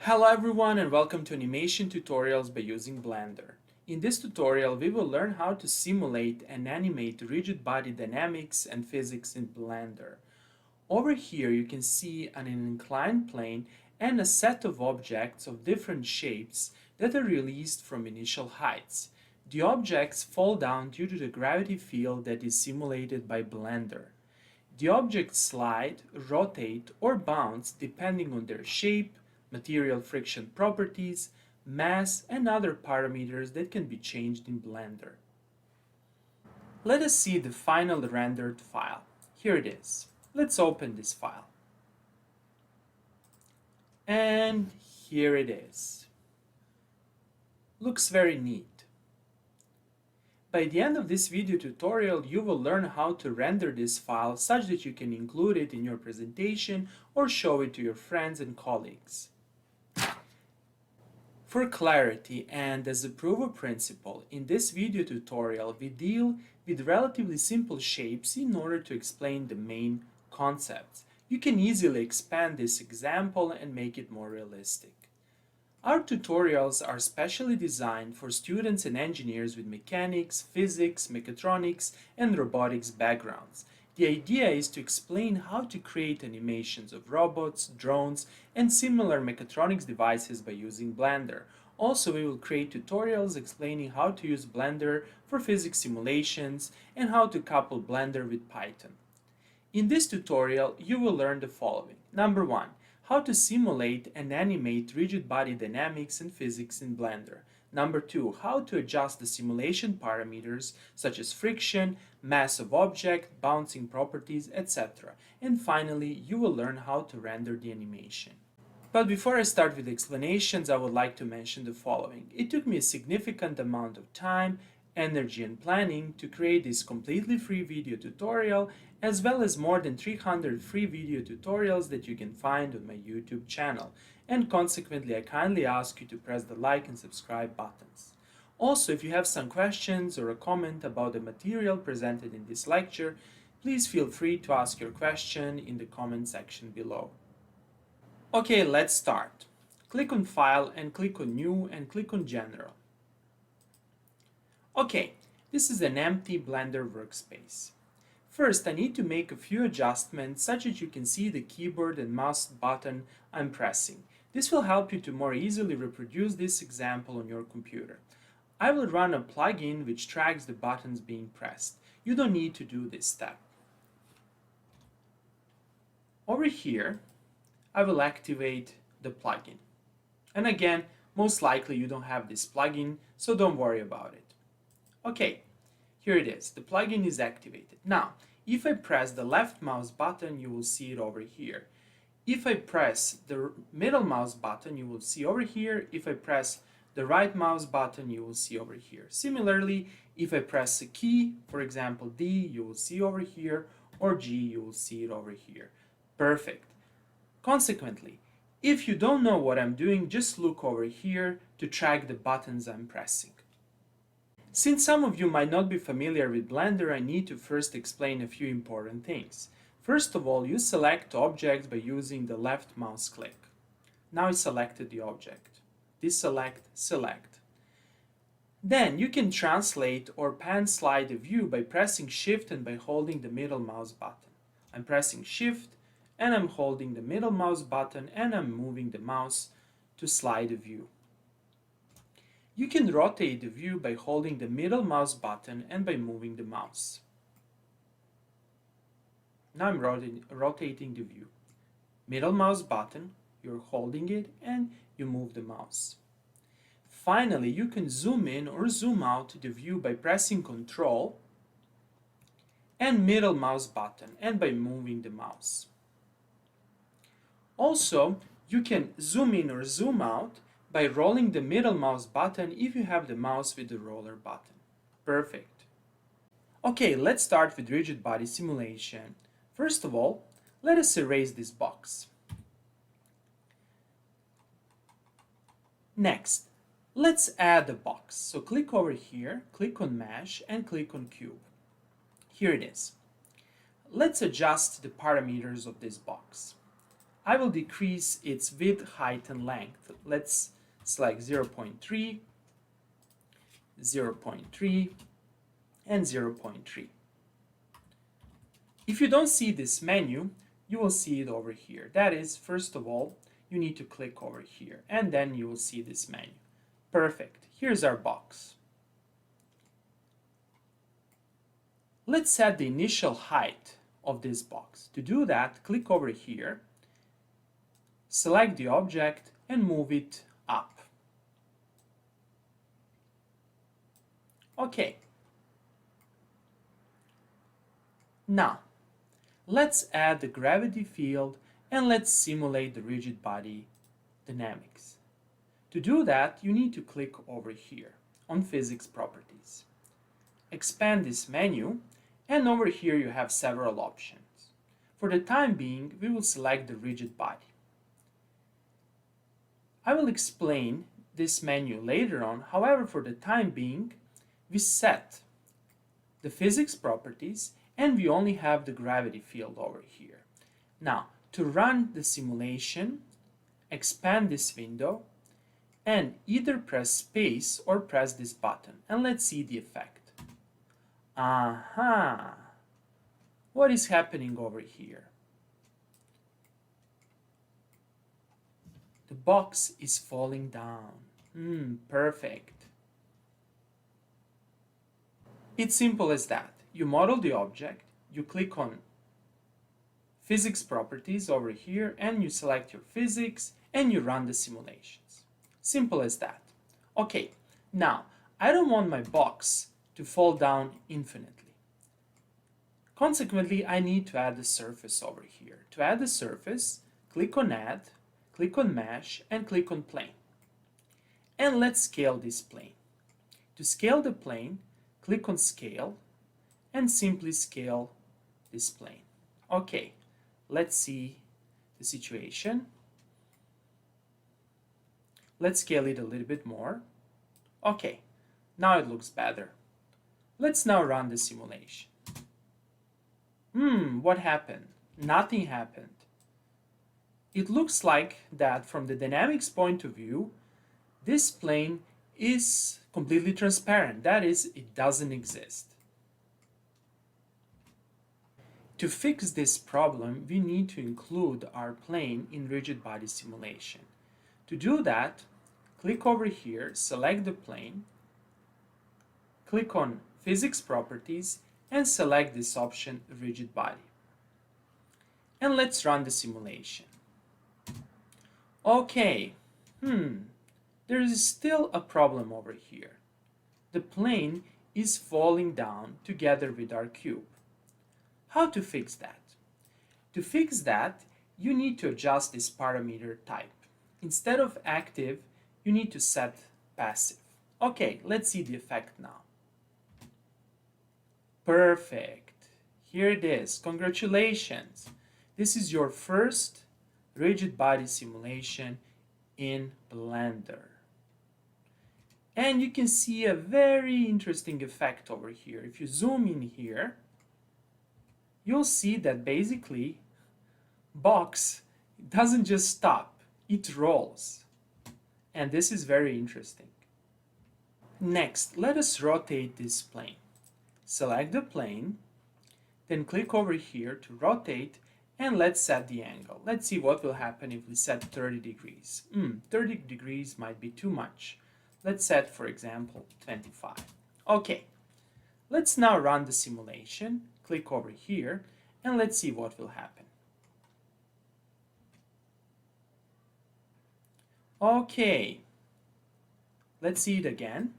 Hello everyone and welcome to animation tutorials by using Blender. In this tutorial we will learn how to simulate and animate rigid body dynamics and physics in Blender. Over here you can see an inclined plane and a set of objects of different shapes that are released from initial heights. The objects fall down due to the gravity field that is simulated by Blender. The objects slide, rotate, or bounce depending on their shape, material friction properties, mass, and other parameters that can be changed in Blender. Let us see the final rendered file. Here it is. Let's open this file. And here it is. Looks very neat. By the end of this video tutorial, you will learn how to render this file such that you can include it in your presentation or show it to your friends and colleagues. For clarity and as a proof of principle, in this video tutorial we deal with relatively simple shapes in order to explain the main concepts. You can easily expand this example and make it more realistic. Our tutorials are specially designed for students and engineers with mechanics, physics, mechatronics, and robotics backgrounds. The idea is to explain how to create animations of robots, drones, and similar mechatronics devices by using Blender. Also, we will create tutorials explaining how to use Blender for physics simulations and how to couple Blender with Python. In this tutorial, you will learn the following. Number 1. How to simulate and animate rigid body dynamics and physics in Blender. Number 2. How to adjust the simulation parameters such as friction, mass of object, bouncing properties, etc. And finally, you will learn how to render the animation. But before I start with explanations, I would like to mention the following. It took me a significant amount of time, energy and planning to create this completely free video tutorial, as well as more than 300 free video tutorials that you can find on my YouTube channel, and consequently I kindly ask you to press the like and subscribe buttons. Also, if you have some questions or a comment about the material presented in this lecture, please feel free to ask your question in the comment section below. Okay, let's start. Click on File and click on New and click on General. Okay, this is an empty Blender workspace. First, I need to make a few adjustments such that you can see the keyboard and mouse button I'm pressing. This will help you to more easily reproduce this example on your computer. I will run a plugin which tracks the buttons being pressed. You don't need to do this step. Over here, I will activate the plugin. And again, most likely you don't have this plugin, so don't worry about it. Okay, here it is. The plugin is activated. Now, if I press the left mouse button, you will see it over here. If I press the middle mouse button, you will see over here. If I press the right mouse button, you will see over here. Similarly, if I press a key, for example D, you will see over here, or G, you will see it over here. Perfect. Consequently, if you don't know what I'm doing, just look over here to track the buttons I'm pressing. Since some of you might not be familiar with Blender, I need to first explain a few important things. First of all, you select objects by using the left mouse click. Now I selected the object. Deselect, select. Then you can translate or pan slide a view by pressing Shift and by holding the middle mouse button. I'm pressing Shift and I'm holding the middle mouse button and I'm moving the mouse to slide a view. You can rotate the view by holding the middle mouse button and by moving the mouse. Now I'm rotating the view. Middle mouse button, you're holding it and you move the mouse. Finally, you can zoom in or zoom out the view by pressing Ctrl and middle mouse button and by moving the mouse. Also, you can zoom in or zoom out by rolling the middle mouse button if you have the mouse with the roller button. Perfect. Okay, let's start with rigid body simulation. First of all, let us erase this box. Next, let's add a box. So click over here, click on Mesh, and click on Cube. Here it is. Let's adjust the parameters of this box. I will decrease its width, height, and length. Let's select 0.3, 0.3, and 0.3. If you don't see this menu, you will see it over here. That is, first of all, you need to click over here, and then you will see this menu. Perfect. Here's our box. Let's set the initial height of this box. To do that, click over here, select the object, and move it up. Okay. Now, let's add the gravity field and let's simulate the rigid body dynamics. To do that, you need to click over here on Physics Properties. Expand this menu, and over here you have several options. For the time being, we will select the rigid body. I will explain this menu later on. However, for the time being, we set the physics properties and we only have the gravity field over here. Now, to run the simulation, expand this window and either press space or press this button, and let's see the effect. Aha! What is happening over here? The box is falling down. Perfect. It's simple as that. You model the object, you click on Physics Properties over here, and you select your physics, and you run the simulations. Simple as that. Okay, now, I don't want my box to fall down infinitely. Consequently, I need to add a surface over here. To add the surface, click on Add, click on Mesh, and click on Plane. And let's scale this plane. To scale the plane, click on Scale, and simply scale this plane. Okay, let's see the situation. Let's scale it a little bit more. Okay, now it looks better. Let's now run the simulation. What happened? Nothing happened. It looks like that from the dynamics point of view, this plane is completely transparent. That is, it doesn't exist. To fix this problem, we need to include our plane in rigid body simulation. To do that, click over here, select the plane, click on Physics Properties, and select this option, Rigid Body. And let's run the simulation. Okay, there is still a problem over here. The plane is falling down together with our cube. How to fix that? To fix that, you need to adjust this parameter type. Instead of active, you need to set passive. Okay, let's see the effect now. Perfect. Here it is. Congratulations. This is your first rigid body simulation in Blender. And you can see a very interesting effect over here. If you zoom in here, you'll see that basically box doesn't just stop, it rolls. And this is very interesting. Next, let us rotate this plane. Select the plane, then click over here to rotate, and let's set the angle. Let's see what will happen if we set 30 degrees. 30 degrees might be too much. Let's set, for example, 25. Okay, let's now run the simulation. Click over here, and let's see what will happen. Okay, let's see it again.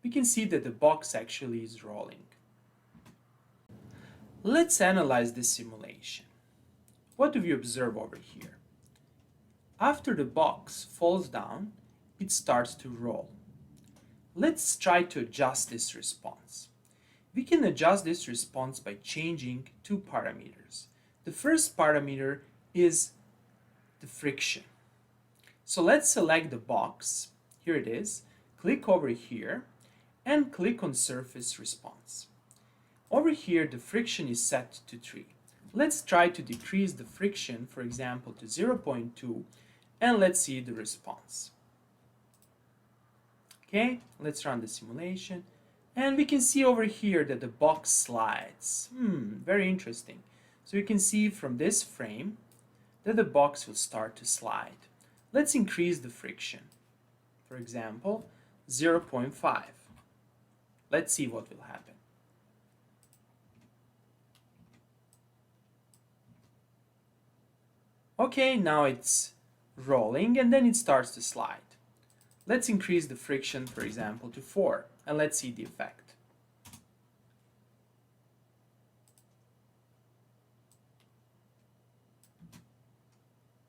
We can see that the box actually is rolling. Let's analyze this simulation. What do we observe over here? After the box falls down, it starts to roll. Let's try to adjust this response. We can adjust this response by changing two parameters. The first parameter is the friction. So let's select the box. Here it is. Click over here and click on surface response. Over here, the friction is set to 3. let's try to decrease the friction, for example, to 0.2, and let's see the response. Okay, let's run the simulation. And we can see over here that the box slides. Very interesting. So you can see from this frame that the box will start to slide. Let's increase the friction. For example, 0.5. Let's see what will happen. Okay, now it's rolling and then it starts to slide. Let's increase the friction, for example, to 4, and let's see the effect.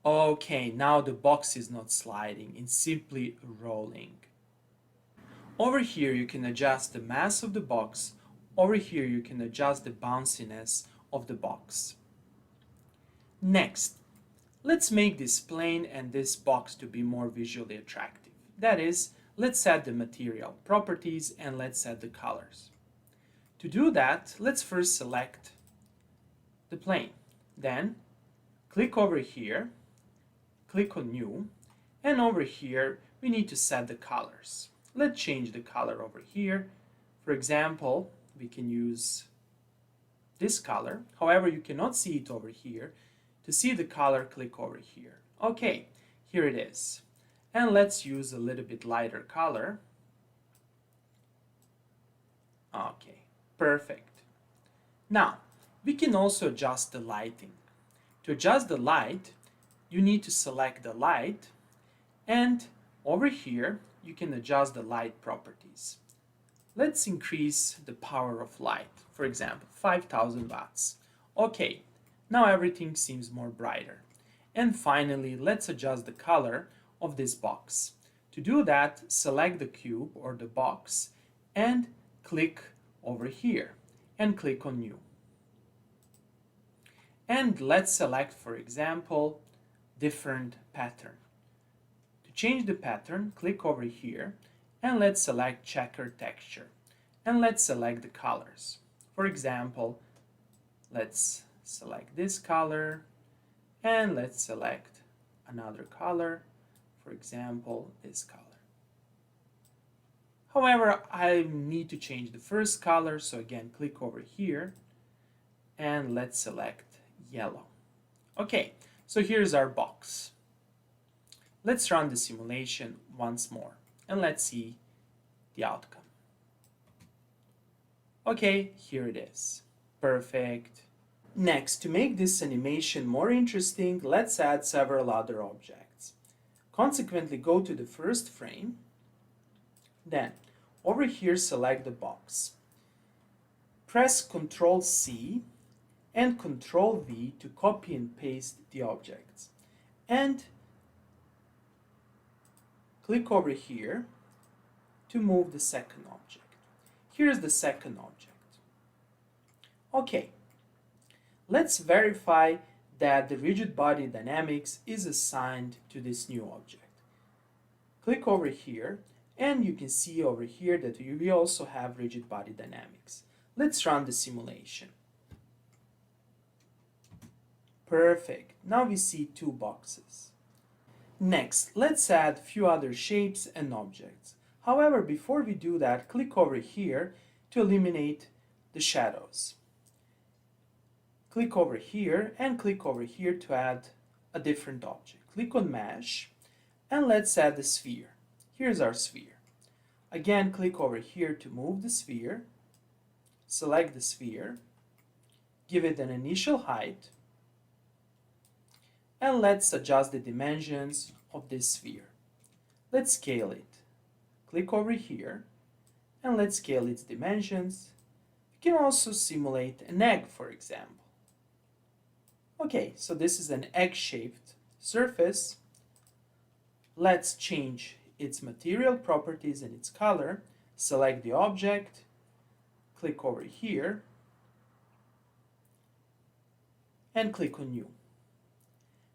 Okay, now the box is not sliding, it's simply rolling. Over here you can adjust the mass of the box. Over here you can adjust the bounciness of the box. Next, let's make this plane and this box to be more visually attractive. That is, let's set the material properties and let's set the colors. To do that, let's first select the plane. Then click over here, click on New, and over here we need to set the colors. Let's change the color over here. For example, we can use this color. However, you cannot see it over here. To see the color, click over here. Okay, here it is. And let's use a little bit lighter color. Okay, perfect. Now, we can also adjust the lighting. To adjust the light, you need to select the light, and over here you can adjust the light properties. Let's increase the power of light, for example, 5000 watts. Okay, now everything seems more brighter. And finally, let's adjust the color of this box. To do that, select the cube or the box and click over here and click on New. And let's select, for example, different pattern. To change the pattern, click over here and let's select checker texture. And let's select the colors. For example, let's select this color and let's select another color. For example, this color. However, I need to change the first color, so again, click over here and let's select yellow. Okay, so here's our box. Let's run the simulation once more and let's see the outcome. Okay, here it is. Perfect. Next, to make this animation more interesting, let's add several other objects. Consequently, go to the first frame. Then, over here, select the box. Press Ctrl C and Ctrl V to copy and paste the objects. And click over here to move the second object. Here's the second object. Okay, let's verify that the rigid body dynamics is assigned to this new object. Click over here and you can see over here that we also have rigid body dynamics. Let's run the simulation. Perfect. Now we see two boxes. Next, let's add a few other shapes and objects. However, before we do that, click over here to eliminate the shadows. Click over here and click over here to add a different object. Click on Mesh and let's add the sphere. Here's our sphere. Again, click over here to move the sphere. Select the sphere. Give it an initial height. And let's adjust the dimensions of this sphere. Let's scale it. Click over here and let's scale its dimensions. You can also simulate an egg, for example. Okay, so this is an egg-shaped surface. Let's change its material properties and its color. Select the object, click over here, and click on New.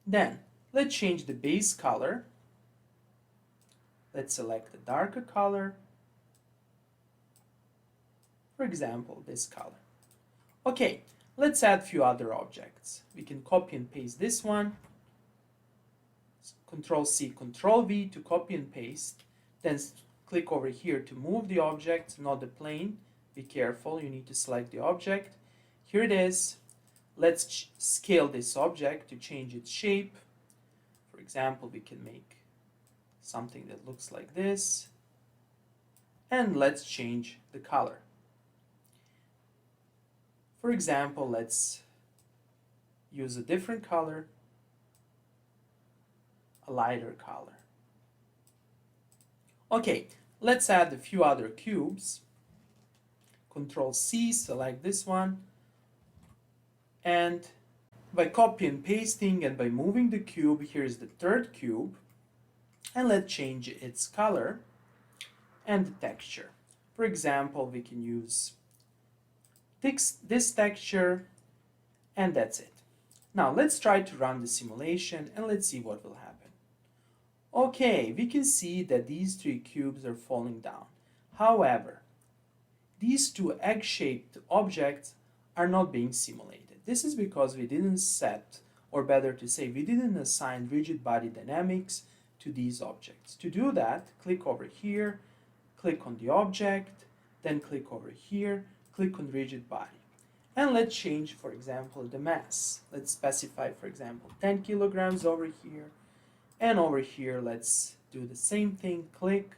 Then, let's change the base color. Let's select a darker color. For example, this color. Okay, Let's add a few other objects. We can copy and paste this one. Control C, Control V to copy and paste. Then click over here to move the object, not the plane. Be careful, you need to select the object. Here it is. Let's scale this object to change its shape. For example, we can make something that looks like this. And let's change the color. For example, let's use a different color, a lighter color. Okay, let's add a few other cubes. Control C, select this one. And by copy and pasting and by moving the cube, here's the third cube. And let's change its color and the texture. For example, we can use this texture, and that's it. Now let's try to run the simulation and let's see what will happen. Okay, we can see that these three cubes are falling down. However, these two egg-shaped objects are not being simulated. This is because we didn't set, or better to say, we didn't assign rigid body dynamics to these objects. To do that, click over here, click on the object, then click over here, click on rigid body. And let's change, for example, the mass. Let's specify, for example, 10 kilograms over here. And over here, let's do the same thing. Click,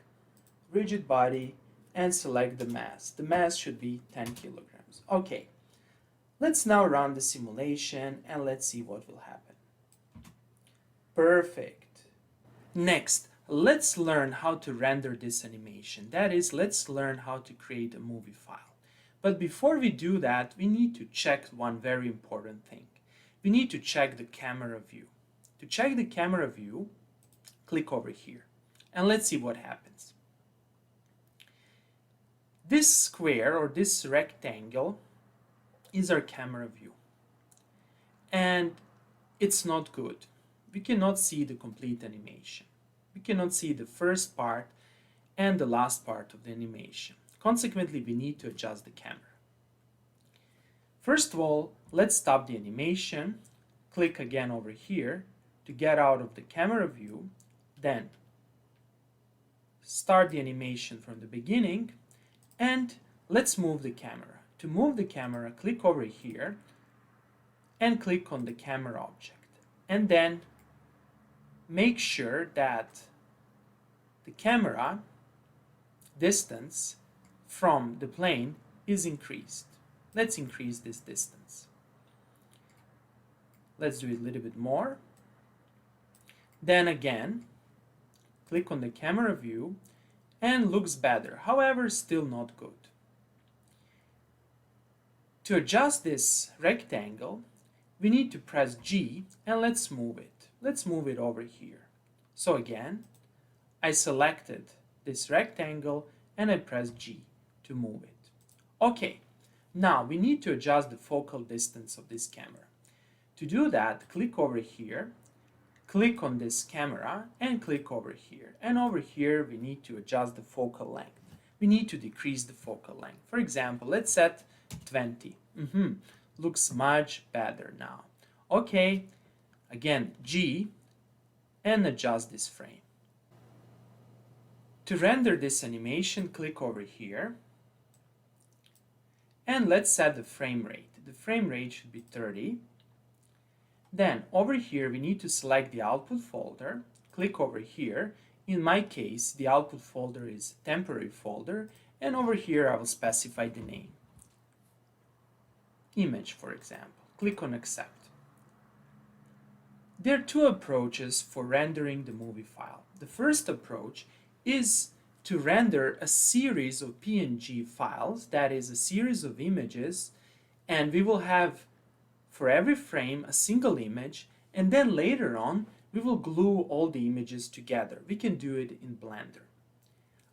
rigid body, and select the mass. The mass should be 10 kilograms. Okay, let's now run the simulation and let's see what will happen. Perfect. Next, let's learn how to render this animation. That is, let's learn how to create a movie file. But before we do that, we need to check one very important thing. We need to check the camera view. To check the camera view, click over here. And let's see what happens. This square or this rectangle is our camera view. And it's not good. We cannot see the complete animation. We cannot see the first part and the last part of the animation. Consequently, we need to adjust the camera. First of all, let's stop the animation. Click again over here to get out of the camera view. Then start the animation from the beginning. And let's move the camera. To move the camera, click over here and click on the camera object. And then make sure that the camera distance from the plane is increased. Let's increase this distance. Let's do it a little bit more. Then again, click on the camera view and looks better. However, still not good. To adjust this rectangle, we need to press G and let's move it. Let's move it over here. So again, I selected this rectangle and I press G to move it. Okay, now we need to adjust the focal distance of this camera. To do that, click over here, click on this camera and click over here. And over here we need to adjust the focal length. We need to decrease the focal length. For example, let's set 20. Looks much better now. Okay, again G and adjust this frame. To render this animation, click over here and let's set the frame rate. The frame rate should be 30. Then over here we need to select the output folder, click over here. In my case, the output folder is temporary folder, and over here I will specify the name. Image, for example. Click on accept. There are two approaches for rendering the movie file. The first approach is to render a series of PNG files, that is a series of images, and we will have for every frame a single image, and then later on we will glue all the images together. We can do it in Blender.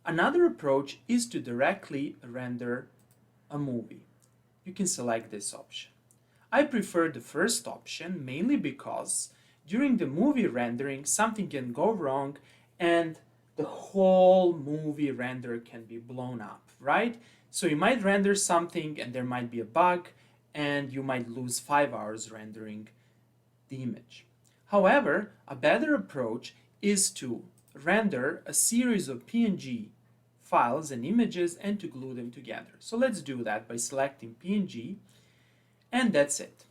Another approach is to directly render a movie. You can select this option. I prefer the first option mainly because during the movie rendering something can go wrong and the whole movie render can be blown up, right? So you might render something and there might be a bug and you might lose 5 hours rendering the image. However, a better approach is to render a series of PNG files and images and to glue them together. So let's do that by selecting PNG, and that's it.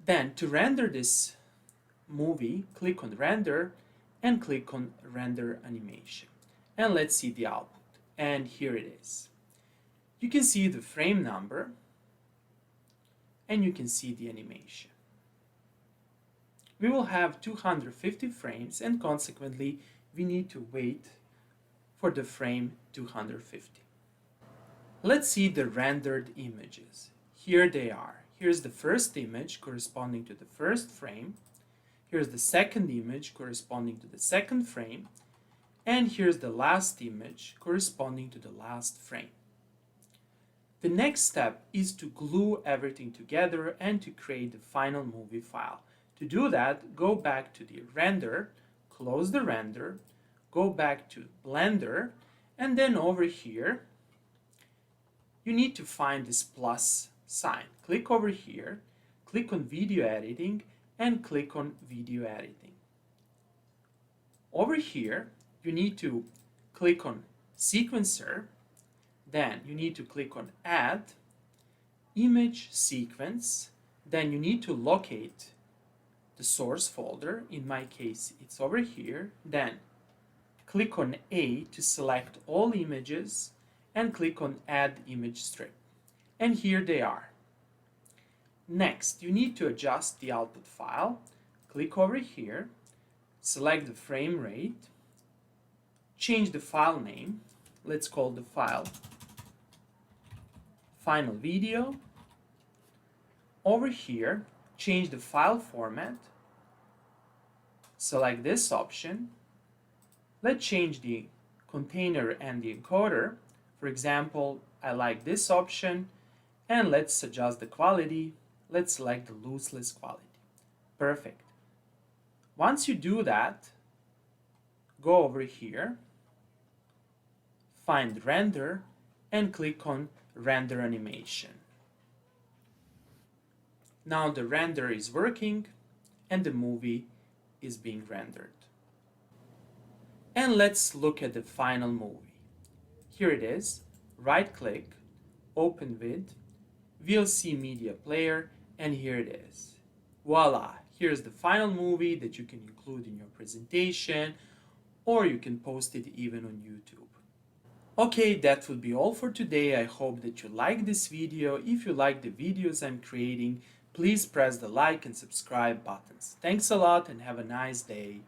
Then to render this movie, click on render and click on render animation. And let's see the output. And here it is. You can see the frame number and you can see the animation. We will have 250 frames and consequently we need to wait for the frame 250. Let's see the rendered images. Here they are. Here's the first image corresponding to the first frame. Here's the second image corresponding to the second frame. And here's the last image corresponding to the last frame. The next step is to glue everything together and to create the final movie file. To do that, go back to the render, close the render, go back to Blender, and then over here, you need to find this plus sign. Click over here, click on video editing, and click on video editing. Over here, you need to click on sequencer, then you need to click on add, image sequence, then you need to locate the source folder. In my case, it's over here. Then click on A to select all images and click on add image strip. And here they are. Next, you need to adjust the output file. Click over here, select the frame rate, change the file name. Let's call the file final video. Over here, change the file format. Select this option. Let's change the container and the encoder. For example, I like this option, and let's adjust the quality. Let's select the lossless quality. Perfect. Once you do that, go over here, find render, and click on render animation. Now the render is working and the movie is being rendered. And let's look at the final movie. Here it is. Right click, open with, VLC media player, and here it is. Voila! Here's the final movie that you can include in your presentation, or you can post it even on YouTube. Okay, that would be all for today. I hope that you like this video. If you like the videos I'm creating, please press the like and subscribe buttons. Thanks a lot and have a nice day.